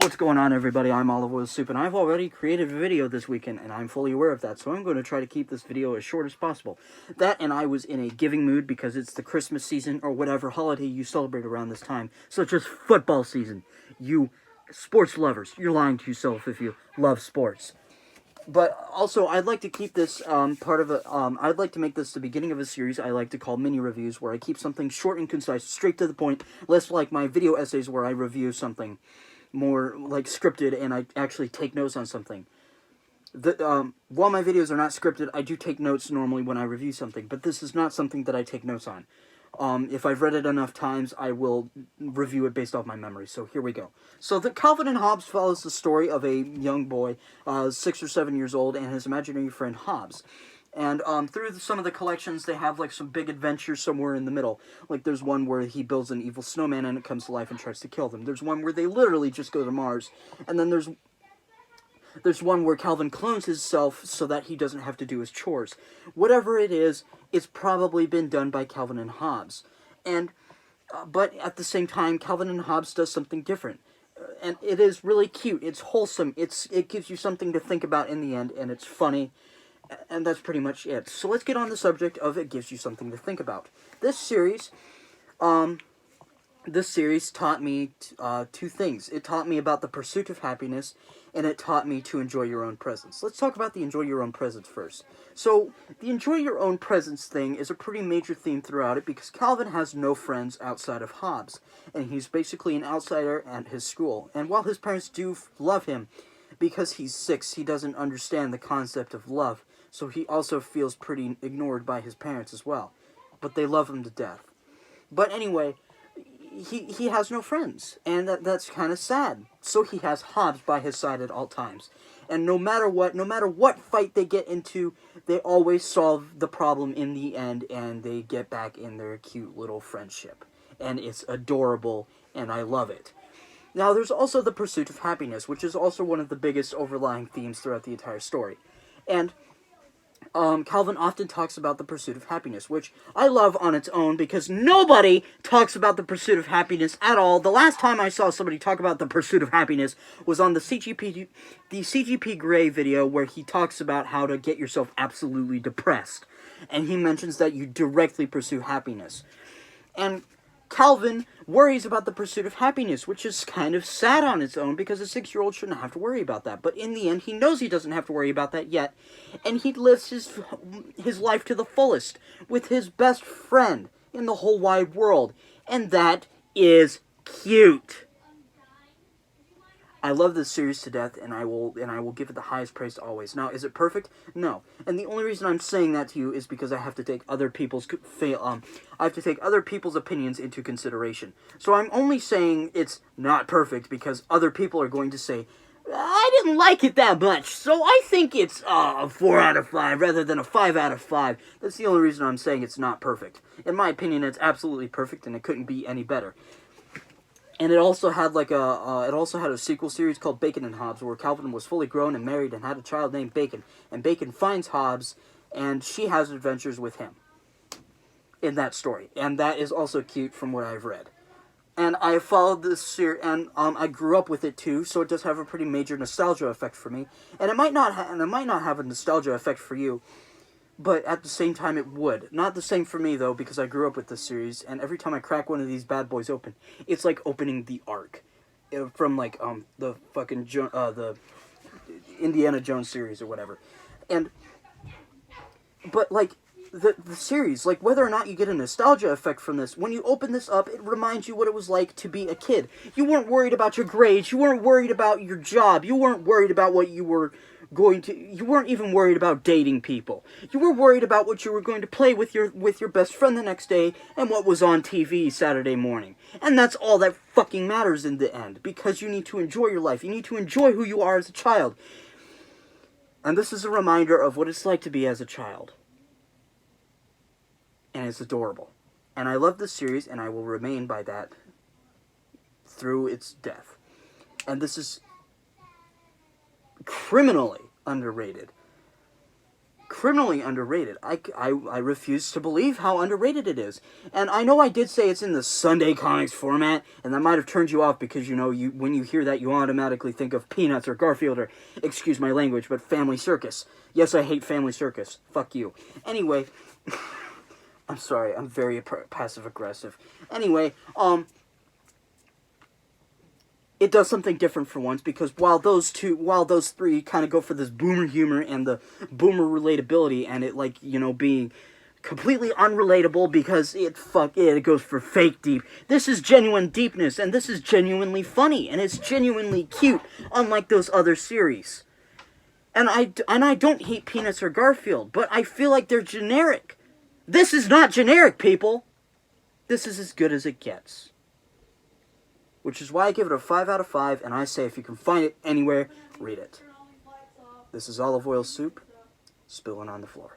What's going on, everybody? I'm Olive Oil Soup, and I've already created a video this weekend, and I'm fully aware of that, so I'm going to try to keep this video as short as possible. That, and I was in a giving mood because it's the Christmas season, or whatever holiday you celebrate around this time, such as football season. You sports lovers, you're lying to yourself if you love sports. But also, I'd like to keep this I'd like to make this the beginning of a series I like to call mini reviews, where I keep something short and concise, straight to the point, less like my video essays where I review something more like scripted and I actually take notes on something. While my videos are not scripted, I do take notes normally when I review something, but this is not something that I take notes on. If I've read it enough times, I will review it based off my memory. So here we go. So the Calvin and Hobbes follows the story of a young boy, 6 or 7 years old, and his imaginary friend Hobbes. And through some of the collections, they have like some big adventures somewhere in the middle. Like there's one where he builds an evil snowman and it comes to life and tries to kill them. There's one where they literally just go to Mars. And then there's one where Calvin clones himself so that he doesn't have to do his chores. Whatever it is, it's probably been done by Calvin and Hobbes. And but at the same time, Calvin and Hobbes does something different. And it is really cute. It's wholesome. It gives you something to think about in the end, and it's funny. And that's pretty much it. So let's get on the subject of it gives you something to think about. This series taught me two things. It taught me about the pursuit of happiness, and it taught me to enjoy your own presence. Let's talk about the enjoy your own presence first. So, the enjoy your own presence thing is a pretty major theme throughout it, because Calvin has no friends outside of Hobbes, and he's basically an outsider at his school. And while his parents do love him, because he's 6, he doesn't understand the concept of love, so he also feels pretty ignored by his parents as well. But they love him to death. But anyway, he has no friends, and that's kind of sad. So he has Hobbes by his side at all times. And no matter what fight they get into, they always solve the problem in the end, and they get back in their cute little friendship. And it's adorable, and I love it. Now, there's also the pursuit of happiness, which is also one of the biggest overlying themes throughout the entire story. And Calvin often talks about the pursuit of happiness, which I love on its own, because nobody talks about the pursuit of happiness at all. The last time I saw somebody talk about the pursuit of happiness was on the CGP Grey video, where he talks about how to get yourself absolutely depressed. And he mentions that you directly pursue happiness. And Calvin worries about the pursuit of happiness, which is kind of sad on its own, because a 6-year-old shouldn't have to worry about that. But in the end, he knows he doesn't have to worry about that yet, and he lives his life to the fullest with his best friend in the whole wide world, and that is cute. I love this series to death, and I will give it the highest praise always. Now, is it perfect? No. And the only reason I'm saying that to you is because I have to take other people's opinions into consideration. So I'm only saying it's not perfect because other people are going to say, I didn't like it that much, so I think it's a 4 out of 5 rather than a 5 out of 5. That's the only reason I'm saying it's not perfect. In my opinion, it's absolutely perfect, and it couldn't be any better. And it also had a sequel series called Bacon and Hobbes, where Calvin was fully grown and married and had a child named Bacon. And Bacon finds Hobbes, and she has adventures with him in that story. And that is also cute from what I've read. And I followed this series, and I grew up with it too, so it does have a pretty major nostalgia effect for me. And it might not have a nostalgia effect for you, but at the same time it would. Not the same for me, though, because I grew up with this series, and every time I crack one of these bad boys open, it's like opening the Ark. From, like, the fucking, the Indiana Jones series or whatever. But, like, the series, like, whether or not you get a nostalgia effect from this, when you open this up, it reminds you what it was like to be a kid. You weren't worried about your grades, you weren't worried about your job, you weren't worried about what you weren't even worried about dating people. You were worried about what you were going to play with your best friend the next day and what was on TV Saturday morning. And that's all that fucking matters in the end, because you need to enjoy your life. You need to enjoy who you are as a child. And this is a reminder of what it's like to be as a child. And it's adorable. And I love this series, and I will remain by that through its death. And this is criminally underrated. criminally underrated. I refuse to believe how underrated it is. And I know I did say it's in the Sunday comics format, and that might have turned you off because, you know, when you hear that, you automatically think of Peanuts or Garfield or, excuse my language, but Family Circus. Yes, I hate Family Circus. Fuck you. Anyway, I'm sorry, I'm very passive-aggressive. Anyway, it does something different for once, because while those three kind of go for this boomer humor and the boomer relatability, and it, like, you know, being completely unrelatable because it goes for fake deep. This is genuine deepness, and this is genuinely funny, and it's genuinely cute, unlike those other series. And I don't hate Peanuts or Garfield, but I feel like they're generic. This is not generic, people. This is as good as it gets. Which is why I give it a 5 out of 5, and I say if you can find it anywhere, read it. This is Olive Oil Soup, spilling on the floor.